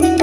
Hello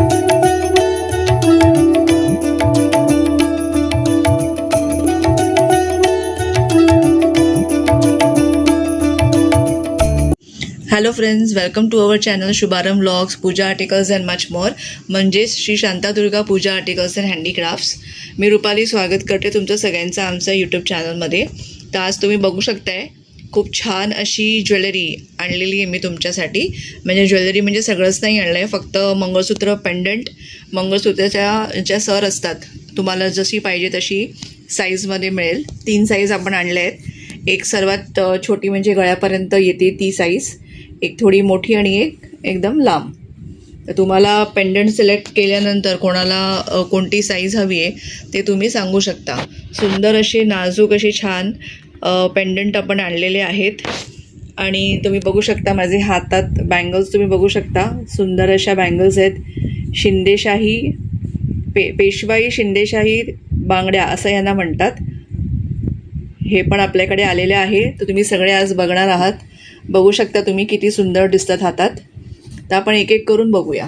friends, welcome to our channel Shubharambh vlogs, puja articles and much more, म्हणजेच Shri Shantadurga puja articles and handicrafts. मी रुपाली स्वागत करते तुमचं सगळ्यांचं आमच्या यूट्यूब चॅनलमध्ये. तर आज तुम्ही बघू शकताय खूप छान अशी ज्वेलरी आणलेली आहे मी तुमच्यासाठी. म्हणजे ज्वेलरी म्हणजे सगळंच नाही आणलं आहे, फक्त मंगळसूत्र, पेंडंट, मंगळसूत्राच्या ज्या सर असतात तुम्हाला जशी पाहिजे तशी साईजमध्ये मिळेल. 3 साईज आपण आणले आहेत. एक सर्वात छोटी म्हणजे गळ्यापर्यंत येते ती साईज, एक थोडी मोठी आणि एक एकदम लांब. तर तुम्हाला पेंडंट सिलेक्ट केल्यानंतर कोणाला कोणती साईज हवी आहे ते तुम्ही सांगू शकता. सुंदर असे नाजूक असे छान पेंडंट आपण आणलेले आहेत. आणि तुम्ही बघू शकता माझे हातात बँगल्स तुम्ही बघू शकता. सुंदर अशा बँगल्स आहेत. शिंदेशाही पेशवाई शिंदेशाही बांगड्या असं यांना म्हणतात. हे पण आपल्याकडे आलेले आहे. तर तुम्ही सगळे आज बघणार आहात. बघू शकता तुम्ही किती सुंदर दिसतात हातात. तर आपण एक एक करून बघूया.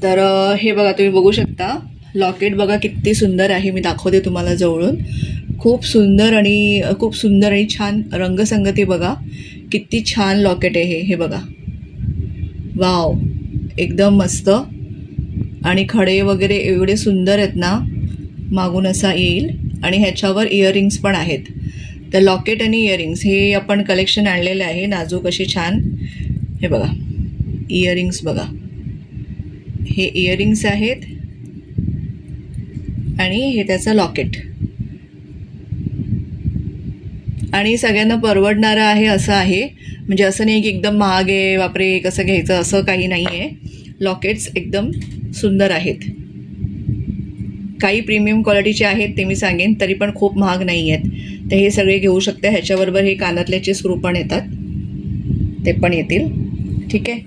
तर हे बघा, तुम्ही बघू शकता लॉकेट बघा किती सुंदर आहे. मी दाखवते तुम्हाला जवळून. खूप सुंदर आणि छान रंगसंगती बघा. किती छान लॉकेट आहे हे बघा. वाव, एकदम मस्त. आणि खडे वगैरे एवढे सुंदर आहेत ना, मागून असा येईल. आणि ह्याच्यावर इयरिंग्स पण आहेत. तर लॉकेट आणि इयरिंग्स हे आपण कलेक्शन आणलेलं आहे. नाजूक असे छान. हे बघा इयरिंग्स बघा. हे इयरिंग्स आहेत आणि हे त्याचं लॉकेट. आणि सगळ्यांना परवडणारं आहे असं आहे. म्हणजे असं नाही की एकदम महाग आहे, बापरे कसं घ्यायचं, असं काही नाही आहे. लॉकेट्स एकदम सुंदर आहेत. काही प्रीमियम क्वालिटीचे आहेत ते मी सांगेन, तरी पण खूप महाग नाही आहेत. तर हे सगळे घेऊ शकता. ह्याच्याबरोबर हे कानातल्याचे स्क्रू पण येतात, ते पण येतील. ठीक आहे.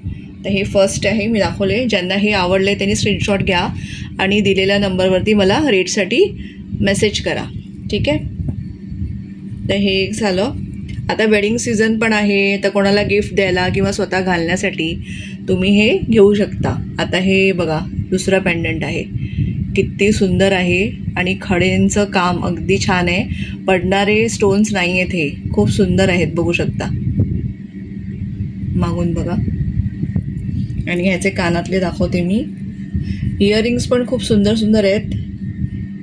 तर हे फर्स्ट आहे मी दाखवले. ज्यांना हे आवडले त्यांनी स्क्रीनशॉट घ्या आणि दिलेल्या नंबरवरती मला रेटसाठी मेसेज करा. ठीक आहे. तर हे एक झालं. आता वेडिंग सीझन पण आहे, तर कोणाला गिफ्ट द्यायला किंवा स्वतः घालण्यासाठी तुम्ही हे घेऊ शकता. आता हे बघा दुसरं पेंडंट आहे. किती सुंदर आहे आणि खड्यांचं काम अगदी छान आहे. पडणारे स्टोन्स नाही आहेत. हे खूप सुंदर आहेत, बघू शकता. मागून बघा. आणि ह्याचे कानातले दाखवते मी. इयरिंग्स पण खूप सुंदर सुंदर आहेत,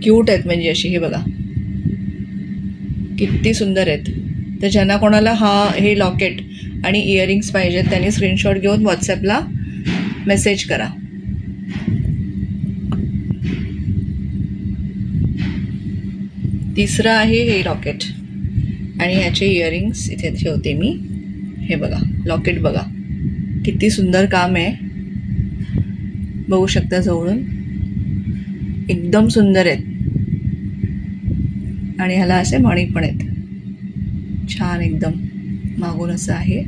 क्यूट आहेत. म्हणजे अशी हे बघा किती सुंदर आहेत. तर ज्यांना कोणाला हे लॉकेट आणि इयरिंग्स पाहिजेत त्यांनी स्क्रीनशॉट घेऊन व्हॉट्सॲपला मेसेज करा. तिसरं आहे हे लॉकेट आणि ह्याचे इयरिंग्स इथे ठेवते मी. हे बघा लॉकेट बघा किती सुंदर काम आहे, बघू शकता जवळून. एकदम सुंदर आहेत. आणि ह्याला असे मणी पण आहेत छान एकदम. मागून असं आहे,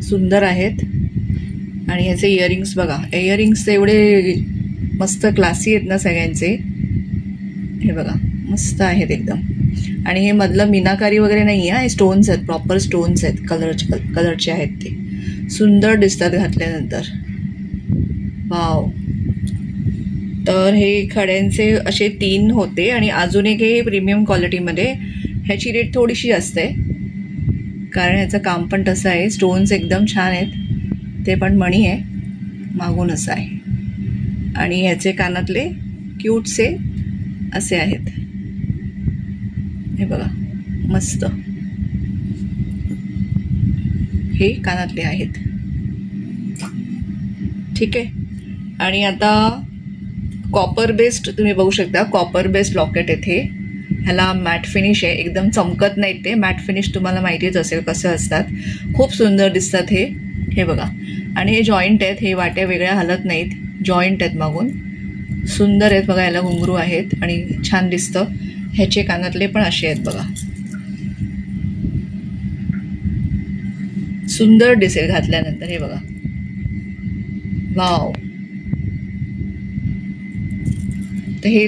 सुंदर आहेत. आणि ह्याचे इयरिंग्स बघा. इयरिंग्स एवढे मस्त क्लासी आहेत ना सगळ्यांचे. हे बघा मस्त आहेत एकदम. आणि हे मधलं मीनाकारी वगैरे नाही आहे, हे स्टोन्स आहेत, प्रॉपर स्टोन्स आहेत. कलरचे आहेत ते. सुंदर दिसतात घातल्यानंतर. वाव. तर हे खड्यांचे असे 3 होते. आणि अजून एक हे प्रीमियम क्वालिटीमध्ये. ह्याची रेट थोडीशी जास्त आहे कारण ह्याचं काम पण तसं आहे. स्टोन्स एकदम छान आहेत. ते पण मणी आहे. मागून असं आहे. आणि ह्याचे कानातले क्यूटसे असे आहेत. हे बघा मस्त. हे कानातले आहेत. ठीक आहे. आणि आता कॉपर बेस्ड तुम्ही बघू शकता. कॉपर बेस्ड लॉकेट येथे. ह्याला मॅट फिनिश आहे. एकदम चमकत नाहीत ते. मॅट फिनिश तुम्हाला माहितीच असेल कसं असतात. खूप सुंदर दिसतात हे. हे बघा. आणि हे जॉईंट आहेत. हे वाट्या वेगळ्या हलत नाहीत. जॉईंट आहेत मागून. सुंदर आहेत बघा. याला घुंगरू आहेत आणि छान दिसतं. ह्याचे कानातले पण असे आहेत बघा. सुंदर दिसेल घातल्यानंतर. हे बघा. वाव. तर हे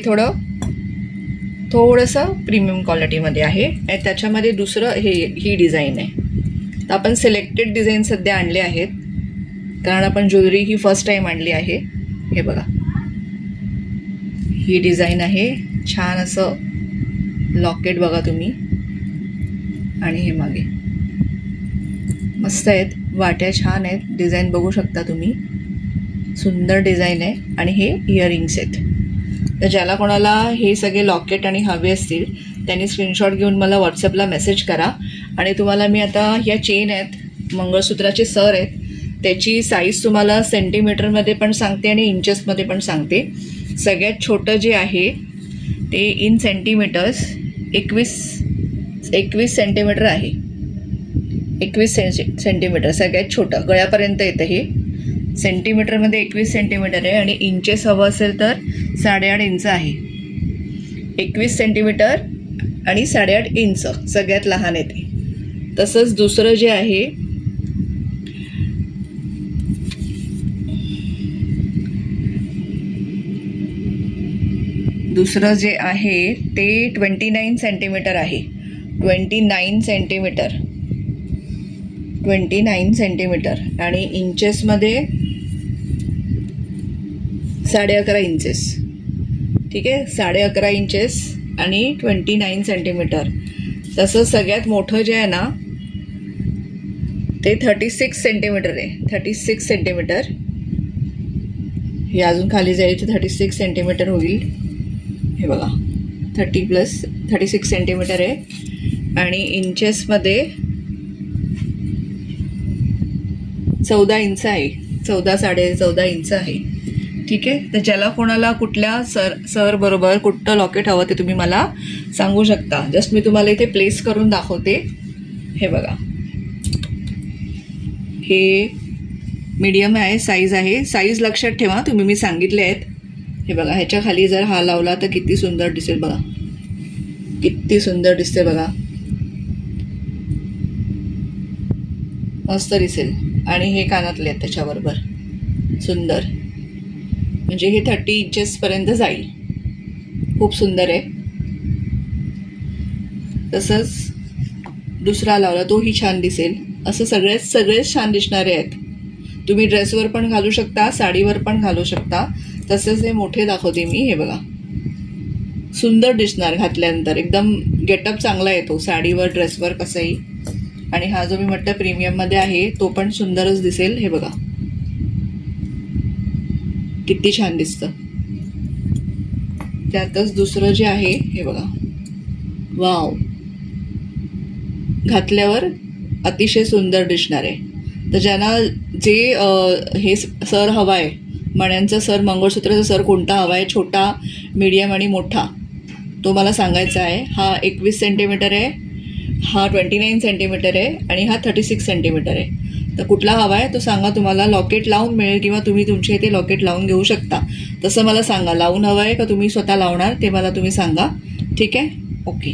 थोडंसं प्रीमियम क्वालिटीमध्ये आहे. आणि त्याच्यामध्ये दुसरं ही डिझाईन आहे. तर आपण सिलेक्टेड डिझाईन सध्या आणले आहेत. कारण आपण ज्वेलरी ही फर्स्ट टाईम आणली आहे. हे बघा, ही डिझाईन आहे. छान असं लॉकेट बघा तुम्ही. आणि हे मागे मस्त आहेत, वाट्या छान आहेत. डिझाईन बघू शकता तुम्ही, सुंदर डिझाईन आहे. आणि हे इयरिंग्स आहेत. तर ज्याला कोणाला हे सगळे लॉकेट आणि हवे असतील त्यांनी स्क्रीनशॉट घेऊन मला व्हॉट्सअपला मेसेज करा. आणि तुम्हाला मी आता ह्या चेन आहेत, मंगळसूत्राचे सर आहेत, त्याची साईज तुम्हाला सेंटीमीटरमध्ये पण सांगते आणि इंचेसमध्ये पण सांगते. सगळ्यात छोटं जे आहे ते इन सेंटीमीटर्स 21 सेंटीमीटर आहे. 21 सेंटीमीटर सगळ्यात छोटं, गळ्यापर्यंत येतं हे. सेंटीमीटरमध्ये 21 सेंटीमीटर आहे. आणि इंचेस हवं असेल तर 8.5 इंच आहे. 21 सेंटीमीटर आणि 8.5 इंच सगळ्यात लहान आहे ते. तसंच दुसरं जे आहे ते 29 सेंटीमीटर आहे. 29 सेंटीमीटर आणि इंचेसमध्ये 11.5 इंचेस. ठीक आहे, 11.5 इंचेस आणि 29 सेंटीमीटर. तसं सगळ्यात मोठं जे आहे ना ते 36 सेंटीमीटर आहे. 36 सेंटीमीटर. हे अजून खाली जाईल तर 36 सेंटीमीटर होईल. हे बघा, 36 सेंटीमीटर आहे. आणि इंचेसमध्ये 14 इंच आहे. 14.5 इंच आहे. ठीक आहे. तर ज्याला कोणाला कुठल्या सर बरोबर कुठलं लॉकेट हवं ते तुम्ही मला सांगू शकता. जस्ट मी तुम्हाला इथे प्लेस करून दाखवते. हे बघा, हे मीडियम आहे, साईज आहे. साईज लक्षात ठेवा तुम्ही, मी सांगितले आहेत. हे बघा, ह्याच्या खाली जर हा लावला तर किती सुंदर दिसेल बघा, किती सुंदर दिसते बघा, मस्त दिसेल. आणि हे कानातले आहेत त्याच्याबरोबर, सुंदर. म्हणजे हे 30 इंचेसपर्यंत जाईल. खूप सुंदर आहे. तसंच दुसरा लावला तोही छान दिसेल. असं सगळेच छान दिसणारे आहेत. तुम्ही ड्रेसवर पण घालू शकता, साडीवर पण घालू शकता. तसेच हे मोठे दाखवते मी. हे बघा, सुंदर दिसणार घातल्यानंतर. एकदम गेटअप चांगला येतो साडीवर, ड्रेसवर, कसंही. आणि हा जो मी म्हटलं प्रीमियममध्ये आहे तो पण सुंदरच दिसेल. हे बघा किती छान दिसतं. त्यातच दुसरं जे आहे हे बघा, वाव, घातल्यावर अतिशय सुंदर दिसणार आहे. तर ज्यांना जे हे सर हवा आहे, मण्यांचा सर, मंगळसूत्राचा सर कोणता हवा आहे, छोटा, मीडियम आणि मोठा, तो मला सांगायचा आहे. हा 21 सेंटीमीटर आहे, हा 29 सेंटीमीटर आहे आणि हा 36 सेंटीमीटर आहे. तर कुठला हवा आहे तो सांगा. तुम्हाला लॉकेट लावून मिळेल किंवा तुम्ही तुमच्या इथे लॉकेट लावून घेऊ शकता. तसं मला सांगा, लावून हवं आहे का तुम्ही स्वतः लावणार ते मला तुम्ही सांगा. ठीक आहे, ओके.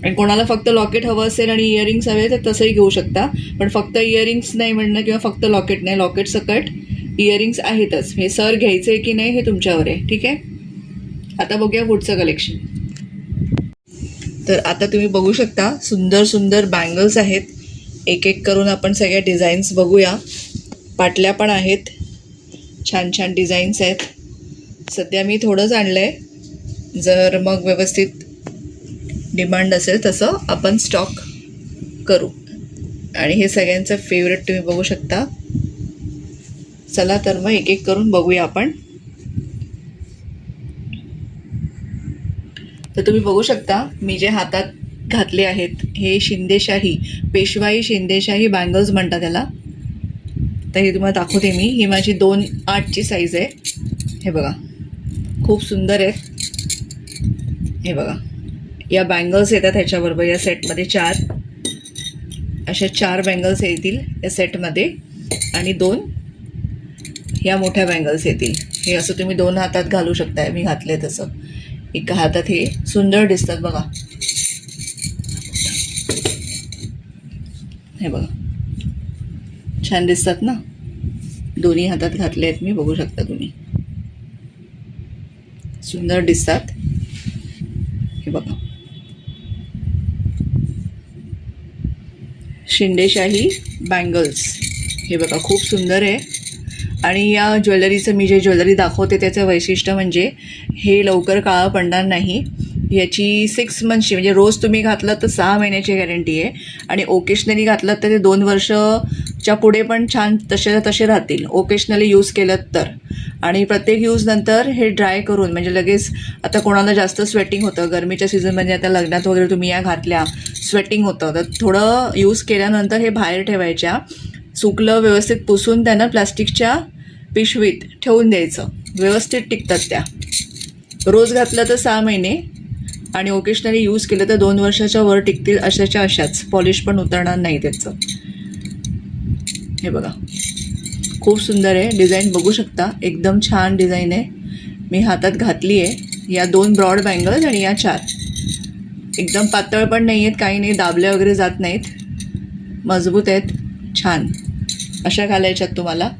आणि कोणाला फक्त लॉकेट हवं असेल आणि इयरिंग्स हवे तर तसंही घेऊ शकता. पण फक्त इयरिंग्स नाही म्हणणं किंवा फक्त लॉकेट नाही, लॉकेट सकट इयरिंग्स आहेतच. हे सर घ्यायचं आहे की नाही हे तुमच्यावर आहे. ठीक आहे. आता बघूया पुढचं कलेक्शन. तर आता तुम्ही बघू शकता सुंदर सुंदर बँगल्स आहेत. एक एक करून आपण सगळ्या डिझाईन्स बघूया. पाटल्या पण आहेत, छान छान डिझाईन्स आहेत. सध्या मी थोडंच आणलं आहे. जर मग व्यवस्थित डिमांड असेल तसं आपण स्टॉक करू. आणि हे सगळ्यांचं फेवरेट तुम्ही बघू शकता. चला तर मग एक एक करून बघूया आपण. तर तुम्ही बघू शकता मी जे हातात घातले आहेत हे शिंदेशाही, पेशवाई शिंदेशाही बँगल्स म्हणतात त्याला. तर हे तुम्हाला दाखवते मी. ही माझी 2.8ची साईज आहे. हे बघा खूप सुंदर आहे. हे बघा या बँगल्स येतात ह्याच्याबरोबर. या सेटमध्ये 4 बँगल्स येतील या सेटमध्ये आणि 2 ह्या मोठ्या बँगल्स येतील. हे असं तुम्ही 2 हातात घालू शकताय. मी घातले तसं. एका हातात हे सुंदर दिसतात बघा. हे बघा छान दिसतात ना. दोन्ही हातात घातले आहेत मी, बघू शकता तुम्ही. सुंदर दिसतात. हे बघा शिंदेशाही बँगल्स. हे बघा खूप सुंदर आहे. आणि या ज्वेलरीचं मी जे ज्वेलरी दाखवते त्याचं वैशिष्ट्य म्हणजे हे लवकर काळं पडणार नाही. याची 6 मंथची म्हणजे रोज तुम्ही घातलं तर 6 महिन्याची गॅरंटी आहे आणि ओकेशनली घातलं तर ते 2 वर्षच्या पुढे पण छान तसे राहतील ओकेशनली यूज केलं तर. आणि प्रत्येक यूजनंतर हे ड्राय करून म्हणजे लगेच आता कोणाला जास्त स्वेटिंग होतं गरमीच्या सीझनमध्ये, आता लग्नात वगैरे तुम्ही या घातल्या स्वेटिंग होतं तर थोडं यूज केल्यानंतर हे बाहेर ठेवायच्या. सुकलं व्यवस्थित पुसून त्यांना प्लास्टिकच्या पिशवीत ठेवून द्यायचं. व्यवस्थित टिकतात त्या. रोज घातलं तर 6 महिने आणि ओकेशनली यूज केलं तर 2 वर्षाच्या वर टिकतील अशाच्या अशाच. पॉलिश पण उतरणार नाही त्याचं. हे बघा खूप सुंदर आहे. डिझाईन बघू शकता एकदम छान डिझाईन आहे. मी हातात घातली आहे. या 2 ब्रॉड बँगल्स आणि या 4 एकदम पातळ पण नाही आहेत काही नाही, दाबल्या वगैरे जात नाहीत, मजबूत आहेत, छान अशा घालायच्यात तुम्हाला.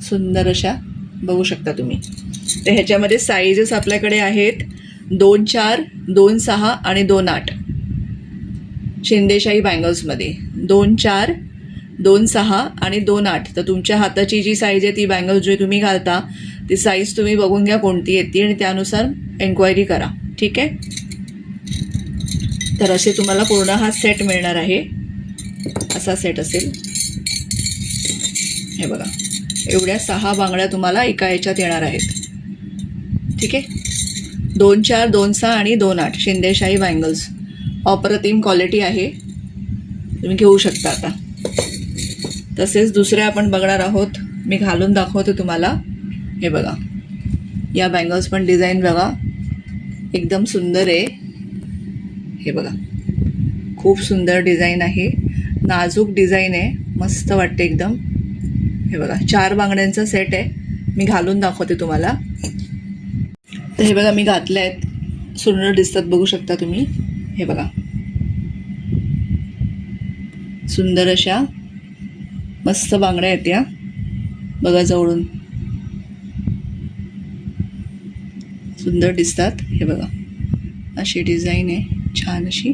सुंदर अशा बघू शकता तुम्ही. तर ह्याच्यामध्ये साईजेस आपल्याकडे आहेत 2-4, 2-6 आणि 2-8 शिंदेशाही बँगल्समध्ये. 2-4, 2-6 आणि 2-8. तर तुमच्या हाताची जी साईज आहे ती बँगल्स जे तुम्ही घालता ती साईज तुम्ही बघून घ्या कोणती येते आणि त्यानुसार एन्क्वायरी करा. ठीक आहे. तर असे तुम्हाला पूर्ण हा सेट मिळणार आहे. असा सेट असेल. हे बघा एवढ्या 6 बांगड्या तुम्हाला एका याच्यात येणार आहेत. ठीक आहे. 2-4, 2-6 आणि 2-8 शिंदेशाही बँगल्स. अप्रतिम क्वालिटी आहे, तुम्ही घेऊ शकता. आता तसेच दुसरे आपण बघणार आहोत. मी घालून दाखवते तुम्हाला. हे बघा या बँगल्स पण डिझाईन बघा एकदम सुंदर आहे. हे बघा खूप सुंदर डिझाईन आहे, नाजूक डिझाईन आहे, मस्त वाटते एकदम. हे बघा 4 बांगड्यांचा सेट आहे. मी घालून दाखवते तुम्हाला. तर हे बघा मी घातले आहेत, सुंदर दिसतात बघू शकता तुम्ही. हे बघा सुंदर अशा मस्त बांगड्या आहेत या. बघा जवळून सुंदर दिसतात. हे बघा अशी डिझाईन आहे, छान अशी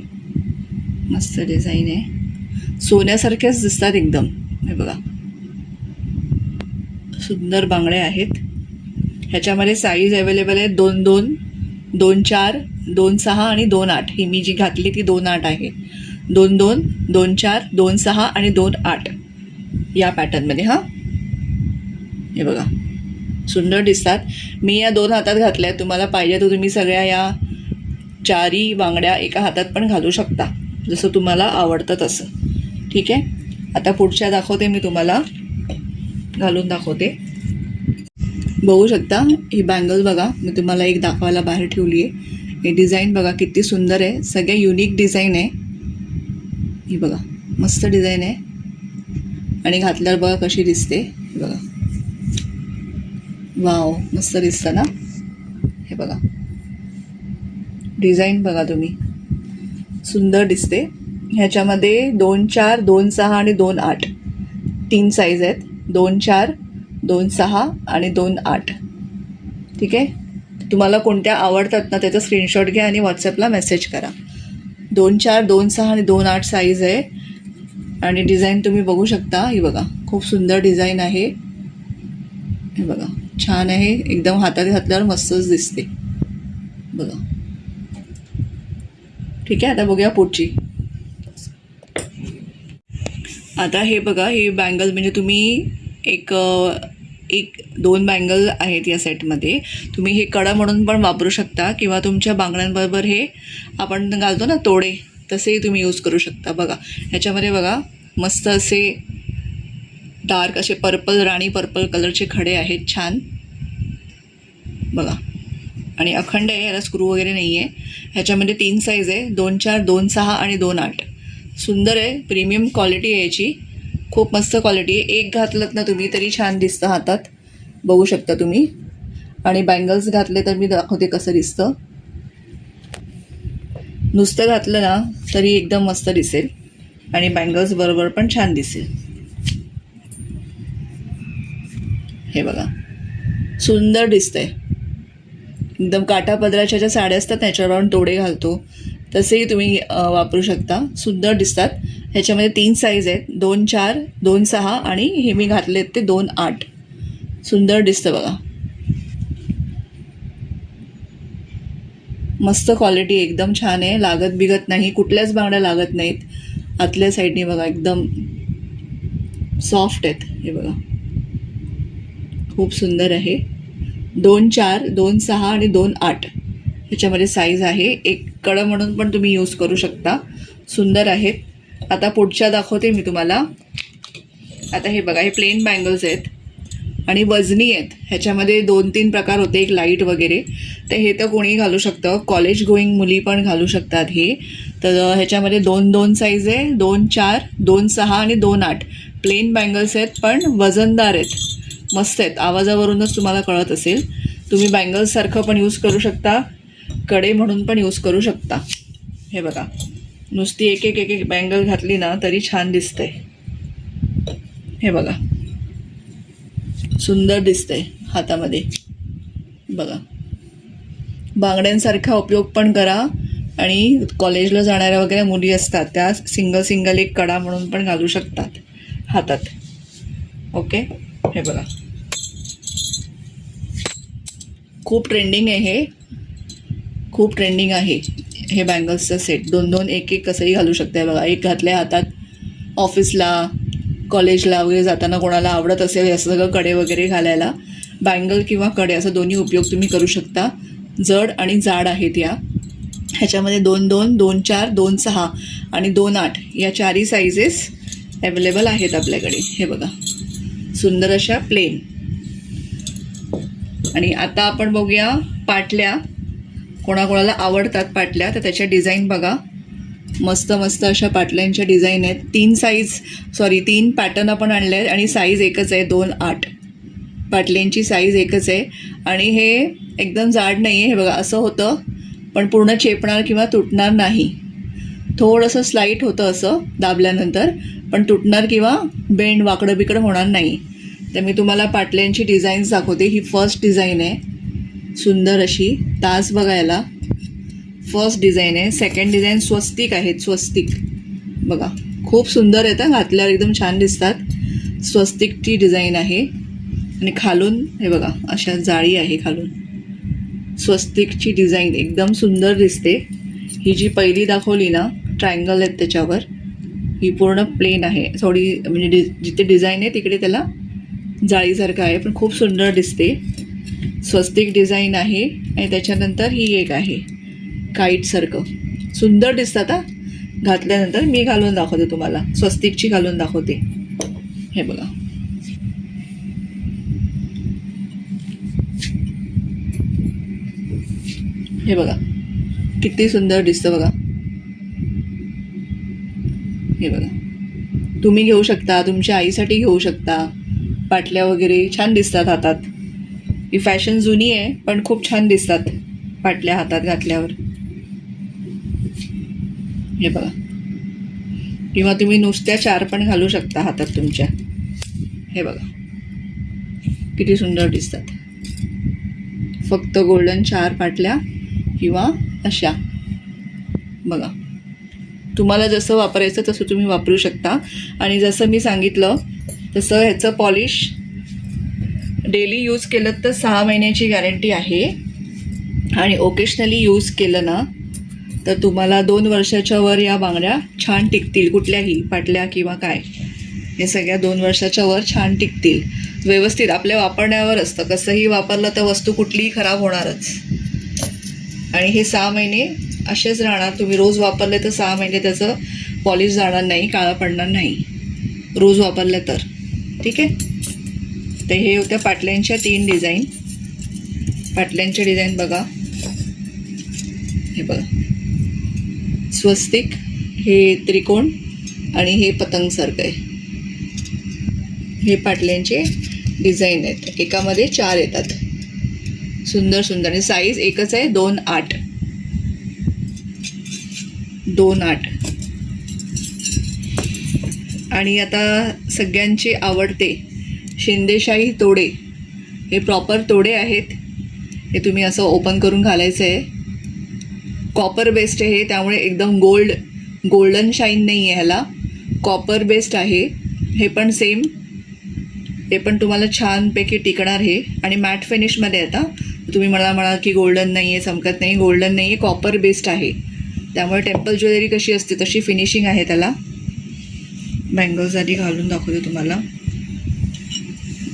मस्त डिझाईन आहे, सोन्यासारख्याच दिसतात एकदम. हे बघा सुंदर बांगड्या आहेत. ह्याच्यामध्ये साईज अवेलेबल आहे 2-2, 2-4, 2-6 आणि 2-8. ही मी जी घातली ती 2-8 आहे. 2-2, 2-4, 2-6 आणि 2-8 या पॅटर्नमध्ये. हां हे बघा सुंदर दिसतात. मी या 2 हातात घातल्या. तुम्हाला पाहिजे तर तुम्ही सगळ्या या 4ही बांगड्या एका हातात पण घालू शकता, जसं तुम्हाला आवडतं तसं. ठीक आहे. आता पुढच्या दाखवते मी तुम्हाला, घालून दाखवते. बघू शकता ही बँगल बघा मी तुम्हाला एक दाखवायला बाहेर ठेवली आहे. हे डिझाईन बघा किती सुंदर आहे, सगळ्या युनिक डिझाईन आहे. ही बघा मस्त डिझाईन आहे आणि घातल्यावर बघा कशी दिसते. बघा वाव मस्त दिसतं ना. हे बघा डिझाईन बघा तुम्ही, सुंदर दिसते. ह्याच्यामध्ये 2-4, 2-6 आणि 2-8 3 साईज आहेत. 2-4, 2-6 आणि 2-8. ठीक आहे. तुम्हाला कोणत्या आवडतात ना त्याचा स्क्रीनशॉट घ्या आणि व्हॉट्सॲपला मेसेज करा. 2-4, 2-6 आणि 2-8 साईज आहे आणि डिझाईन तुम्ही बघू शकता. ही बघा खूप सुंदर डिझाईन आहे. हे बघा छान आहे एकदम, हातात घातल्यावर मस्तच दिसते बघा. ठीक आहे. आता बघूया पुढची. आता हे बघा ही बँगल म्हणजे तुम्ही एक 2 बँगल आहेत या सेटमध्ये. तुम्ही हे कडा म्हणून पण वापरू शकता किंवा तुमच्या बांगड्यांबरोबर हे आपण घालतो ना तोडे तसेही तुम्ही यूज करू शकता. बघा ह्याच्यामध्ये बघा मस्त असे डार्क असे पर्पल, राणी पर्पल कलरचे खडे आहेत छान बघा. आणि अखंड आहे, याला स्क्रू वगैरे नाही आहे. ह्याच्यामध्ये 3 साईज आहे. 2-4, 2-6 आणि 2-8. सुंदर आहे, प्रीमियम क्वालिटी आहे याची, खूप मस्त क्वालिटी आहे. एक घातलं ना तुम्ही तरी छान दिसतं हातात, बघू शकता तुम्ही. आणि बँगल्स घातले तर मी दाखवते कसं दिसतं. नुसतं घातलं ना तरी एकदम मस्त दिसेल आणि बँगल्स बरोबर पण छान दिसेल. हे बघा सुंदर दिसतंय एकदम. काठापदराच्या ज्या साड्या असतात त्याच्यावर तोडे घालतो तसेही तुम्ही वापरू शकता, सुंदर दिसतात. ह्याच्यामध्ये 3 साईज आहेत, 2-4, 2-6 आणि हे मी घातलेत ते 2-8. सुंदर दिसतं बघा, मस्त क्वालिटी, एकदम छान आहे, लागत बिगत नाही, कुठल्याच बांगड्या लागत नाहीत. आतल्या साईडने बघा एकदम सॉफ्ट आहेत. हे बघा खूप सुंदर आहे. 2-4, 2-6 आणि 2-8 ह्याच्यामध्ये साईज आहे. एक कडं म्हणून पण तुम्ही यूज करू शकता. सुंदर आहेत. आता पुढच्या दाखवते मी तुम्हाला. आता हे बघा, हे प्लेन बँगल्स आहेत आणि वजनी आहेत. ह्याच्यामध्ये 2-3 प्रकार होते, एक लाईट वगैरे. तर हे तर कोणी घालू शकतं, कॉलेज गोईंग मुली पण घालू शकतात हे. तर ह्याच्यामध्ये 2-2 साईज आहे, 2-4, 2-6 आणि 2-8 प्लेन बँगल्स आहेत, पण वजनदार आहेत, मस्त आहेत. आवाजावरूनच तुम्हाला कळत असेल. तुम्ही बँगल्ससारखं पण यूज करू शकता, कडे म्हणून पण यूज करू शकता. हे बघा, नुसती एक एक एक एक बँगल घातली ना तरी छान दिसतंय. हे बघा, सुंदर दिसतंय हातामध्ये. बघा, बांगड्यांसारखा उपयोग पण करा आणि कॉलेजला जाणाऱ्या वगैरे मुली असतात त्या सिंगल सिंगल एक कडा म्हणून पण घालू शकतात हातात. ओके, हे बघा, खूप ट्रेंडिंग आहे हे, खूप ट्रेंडिंग आहे हे बँगल्सचं सेट. 2-2 एक कसंही घालू शकता. बघा, एक घातल्या हातात, ऑफिसला कॉलेजला वगैरे जाताना कोणाला आवडत असेल असं सगळं कडे वगैरे घालायला, बँगल किंवा कडे असं दोन्ही उपयोग तुम्ही करू शकता. जड आणि जाड आहेत या. ह्याच्यामध्ये 2-2, 2-4, 2-6 आणि 2-8 या 4ही साईजेस अवेलेबल आहेत आपल्याकडे. हे बघा, सुंदर अशा प्लेन. आणि आता आपण बघूया पाटल्या. कोणाकोणाला आवडतात पाटल्या तर त्याच्या डिझाईन बघा, मस्त मस्त अशा पाटल्यांच्या डिझाईन आहेत. 3 पॅटर्न आपण आणले आहेत आणि साईज एकच आहे, 2-8 पाटल्यांची साईज एकच आहे. आणि हे एकदम जाड नाही आहे. हे बघा, असं होतं पण पूर्ण चेपणार किंवा तुटणार नाही. थोडंसं स्लाईट होतं असं दाबल्यानंतर, पण तुटणार किंवा बेंड वाकडं बिकडं होणार नाही. तर मी तुम्हाला पाटल्यांची डिझाईन्स दाखवते. ही फर्स्ट डिझाईन आहे, सुंदर अशी तास बघायला. फर्स्ट डिझाईन आहे. सेकंड डिझाईन स्वस्तिक आहेत, स्वस्तिक बघा, खूप सुंदर आहेत, घातल्यावर एकदम छान दिसतात. स्वस्तिकची डिझाईन आहे. आणि खालून हे बघा, अशा जाळी आहे खालून. स्वस्तिकची डिझाईन एकदम सुंदर दिसते. ही जी पहिली दाखवली ना, ट्रायंगल आहेत त्याच्यावर, ही पूर्ण प्लेन आहे. थोडी म्हणजे जिथे डिझाईन आहे तिकडे त्याला जाळीसारखं आहे, पण खूप सुंदर दिसते. स्वस्तिक डिझाईन आहे. आणि त्याच्यानंतर ही एक आहे काईटसारखं, सुंदर दिसतात हा घातल्यानंतर. मी घालून दाखवते तुम्हाला, स्वस्तिकची घालून दाखवते. हे बघा, हे बघा किती सुंदर दिसतं बघा. हे बघा, तुम्ही घेऊ शकता, तुमच्या आईसाठी घेऊ शकता. पाटल्या वगैरे छान दिसतात हातात. ही फॅशन जुनी आहे पण खूप छान दिसतात पाटल्या हातात घातल्यावर. हे बघा, किंवा तुम्ही नुसत्या 4 पण घालू शकता हातात तुमच्या. हे बघा किती सुंदर दिसतात. फक्त गोल्डन 4 पाटल्या किंवा अशा. बघा, तुम्हाला जसं वापरायचं तसं तुम्ही वापरू शकता. आणि जसं मी सांगितलं तसं ह्याचं पॉलिश डेली यूज केलं तर 6 महिन्याची गॅरंटी आहे. आणि ओकेशनली यूज केलं ना तर तुम्हाला 2 वर्षाच्या वर या बांगड्या छान टिकतील. कुठल्याही पाटल्या किंवा काय, हे सगळ्या 2 वर्षाच्या वर छान टिकतील. व्यवस्थित आपल्या वापरण्यावर असतं, कसंही वापरलं तर वस्तू कुठलीही खराब होणारच. आणि हे 6 महिने असेच राहणार. तुम्ही रोज वापरले तर 6 महिने त्याचं पॉलिश जाणार नाही, काळा पडणार नाही रोज वापरले तर. ठीक आहे. तर हे होत्या पाटल्यांच्या 3 डिझाईन. पाटल्यांच्या डिझाईन बघा, हे बघा, स्वस्तिक, हे त्रिकोण आणि हे पतंगसारखं आहे. हे पाटल्यांचे डिझाईन आहेत. एकामध्ये 4 येतात. सुंदर सुंदर. आणि साईज एकच आहे, 2-8. 2-8. आणि आता सगळ्यांचे आवडते शिंदेशाही तोडे. हे प्रॉपर तोडे आहेत. हे तुम्ही असं ओपन करून घालायचं आहे. कॉपर बेस्ड आहे, त्यामुळे एकदम गोल्डन शाईन नाही आहे ह्याला. कॉपर बेस्ड आहे. हे पण सेम, हे पण तुम्हाला छानपैकी टिकणार हे. आणि मॅट फिनिशमध्ये आता तुम्ही म्हणाल की गोल्डन नाही आहे, चमकत नाही. गोल्डन नाही आहे, कॉपर बेस्ड आहे. त्यामुळे टेम्पल ज्वेलरी कशी असते तशी फिनिशिंग आहे त्याला. बँगल्स आधी घालून दाखवते तुम्हाला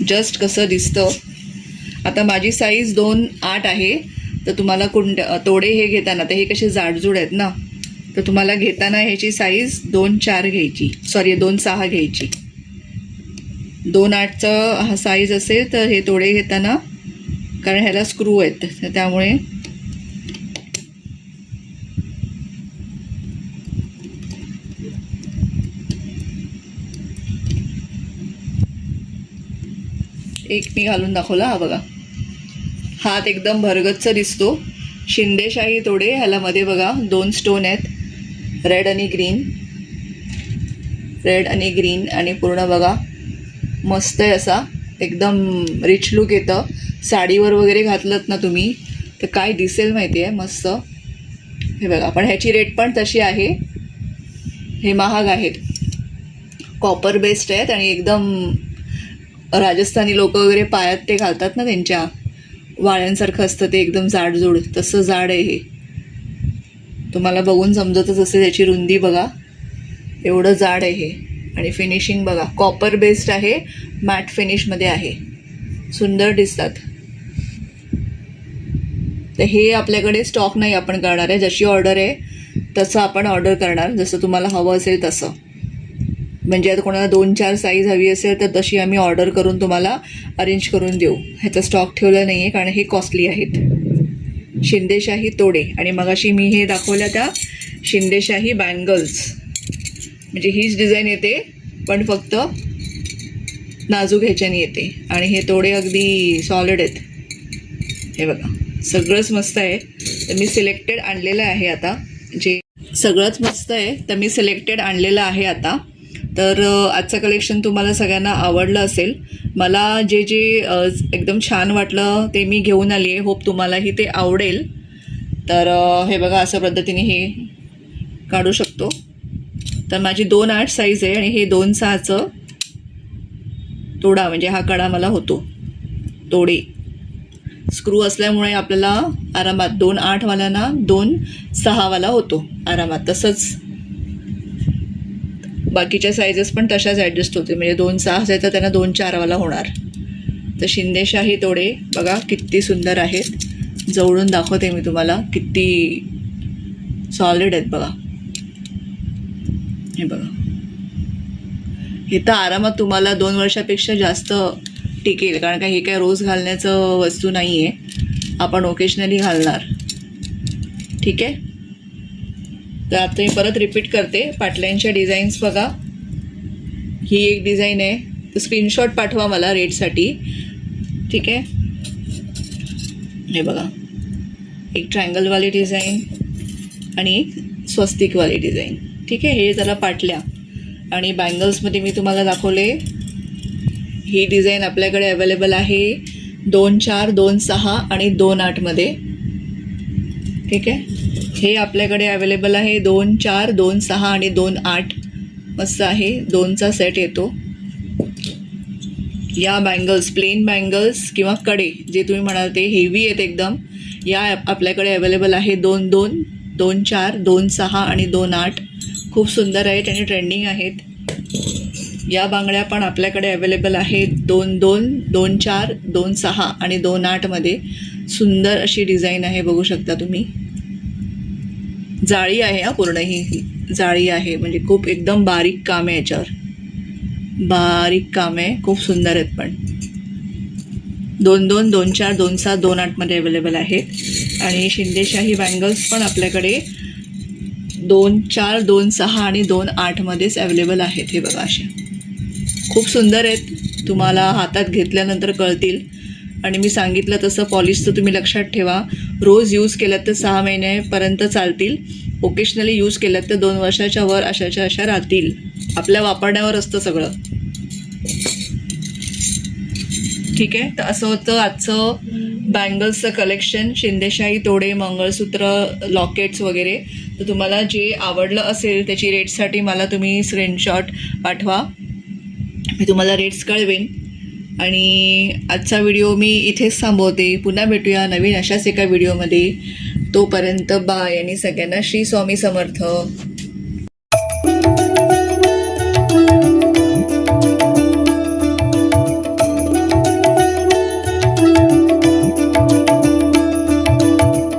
जस्ट कसं दिसतं. आता माझी साईज 2.8 आहे. तर तुम्हाला तोडे हे घेताना तर हे कसे जाडजूड आहेत ना, तर तुम्हाला घेताना ह्याची साईज 2.4 घ्यायची, सॉरी 2.6 घ्यायची. 2.8चं हा साईज असेल तर हे तोडे घेताना, कारण ह्याला स्क्रू आहेत तर त्यामुळे एक मी घालून दाखवला. हा बघा, हात एकदम भरगच्च दिसतो. शिंदेशाही तोडे, ह्याला मध्ये बघा 2 स्टोन आहेत, रेड आणि ग्रीन आणि पूर्ण बघा मस्त आहे. असा एकदम रिच लुक येतं. साडीवर वगैरे घातलंत ना तुम्ही तर काय दिसेल माहिती आहे, मस्त. हे बघा, पण ह्याची रेट पण तशी आहे. हे महाग आहेत, कॉपर बेस्ड आहेत आणि एकदम राजस्थानी लोक वगैरे पायात ते घालतात ना, त्यांच्या वाळ्यांसारखं असतं ते, एकदम जाडजूड, तसं जाड आहे हे. तुम्हाला बघून समजतच असेल, याची रुंदी बघा, एवढं जाड आहे हे. आणि फिनिशिंग बघा, कॉपर बेस्ड आहे, मॅट फिनिशमध्ये आहे, सुंदर दिसतात. तर हे आपल्याकडे स्टॉक नाही आपण करणार आहे, जशी ऑर्डर आहे तसं आपण ऑर्डर करणार, जसं तुम्हाला हवं असेल तसं. म्हणजे आता कोणाला 2-4 साईज हवी असेल तर तशी आम्ही ऑर्डर करून तुम्हाला अरेंज करून देऊ. ह्याचा स्टॉक ठेवला नाही आहे कारण हे कॉस्टली आहेत. शिंदेशाही तोडे, आणि मगाशी मी हे दाखवल्या त्या शिंदेशाही बँगल्स, म्हणजे हीच डिझाईन येते पण फक्त नाजूक ह्याच्याने येते. आणि हे तोडे अगदी सॉलिड आहेत. हे बघा, सगळंच मस्त आहे. तर मी सिलेक्टेड आणलेलं आहे आता, जे सगळंच मस्त आहे तर मी सिलेक्टेड आणलेलं आहे आता. तर आजचं कलेक्शन तुम्हाला सगळ्यांना आवडलं असेल. मला जे एकदम छान वाटलं ते मी घेऊन आली आहे. होप तुम्हालाही ते आवडेल. तर हे बघा, अशा पद्धतीने हे काढू शकतो. तर माझी 2.8 साईज आहे आणि हे 2.6चं तोडा, म्हणजे हा कडा मला होतो. तोडे स्क्रू असल्यामुळे आपल्याला आरामात 2.8 वाल्यांना 2.6 वाला होतो आरामात. तसंच बाकीच्या साईजेस पण तशाच ॲडजस्ट होते, म्हणजे 2.6 असेल तर त्यांना 2.4 वाला होणार. तर शिंदेशाही तोडे बघा किती सुंदर आहेत. जवळून दाखवते मी तुम्हाला, किती सॉलिड आहेत बघा. हे बघा, हे तर आरामात तुम्हाला 2 वर्षापेक्षा जास्त टिकेल, कारण का हे काय रोज घालण्याचं वस्तू नाही आहे, आपण ओकेजनली घालणार. ठीक आहे. तर आता मी परत रिपीट करते, पाटल्यांच्या डिझाईन्स बघा. ही एक डिझाईन आहे, तर स्क्रीनशॉट पाठवा मला रेटसाठी. ठीक आहे. हे बघा, एक ट्रायंगलवाली डिझाईन आणि एक स्वस्तिकवाली डिझाईन. ठीक आहे. हे त्याला पाटल्या. आणि बँगल्समध्ये मी तुम्हाला दाखवले, ही डिझाईन आपल्याकडे अवेलेबल आहे 2.4, 2.6 आणि 2.8 मध्ये. ठीक आहे. हे आपल्याकडे अवेलेबल आहे 2.4, 2.6 आणि 2.8. मस्त आहे, 2चा सेट येतो. या बँगल्स, प्लेन बँगल्स किंवा कडे जे तुम्ही म्हणाल ते हेवी आहेत एकदम, या आपल्याकडे अवेलेबल आहे 2.2, 2.4, 2.6 आणि 2.8. खूप सुंदर आहेत आणि ट्रेंडिंग आहेत. या बांगड्या पण आपल्याकडे अवेलेबल आहेत 2.2, 2.4, 2.6 आणि 2.8 मध्ये. सुंदर अशी डिझाईन आहे, बघू शकता तुम्ही. जाळी आहे, हा पूर्ण ही जाळी आहे, म्हणजे खूप एकदम बारीक काम आहे याच्यावर, बारीक काम आहे, खूप सुंदर आहेत. पण 2.2, 2.4, 2.6, 2.8 मध्ये अवेलेबल आहेत. आणि शिंदेशाही बँगल्स पण आपल्याकडे 2.4, 2.6 आणि 2.8 मध्येच अवेलेबल आहेत. हे बघा, अशा खूप सुंदर आहेत, तुम्हाला हातात घेतल्यानंतर कळतील. आणि मी सांगितलं तसं पॉलिश तर तुम्ही लक्षात ठेवा, रोज यूज केलं तर 6 महिन्यापर्यंत चालतील, ओकेशनली यूज केलं तर 2 वर्षाच्या वर अशाच्या अशा राहतील. आपल्या वापरण्यावर असतं सगळं. ठीक आहे. तर असं होतं आजचं बँगल्सचं कलेक्शन, शिंदेशाही तोडे, मंगळसूत्र, लॉकेट्स वगैरे. तर तुम्हाला जे आवडलं असेल त्याची रेट्ससाठी मला तुम्ही स्क्रीनशॉट पाठवा, मी तुम्हाला रेट्स कळवेन. आणि आजचा व्हिडिओ मी इथेच थांबवते. पुन्हा भेटूया नवीन अशाच एका व्हिडिओमध्ये. तोपर्यंत बाय आणि सगळ्यांना श्री स्वामी समर्थ.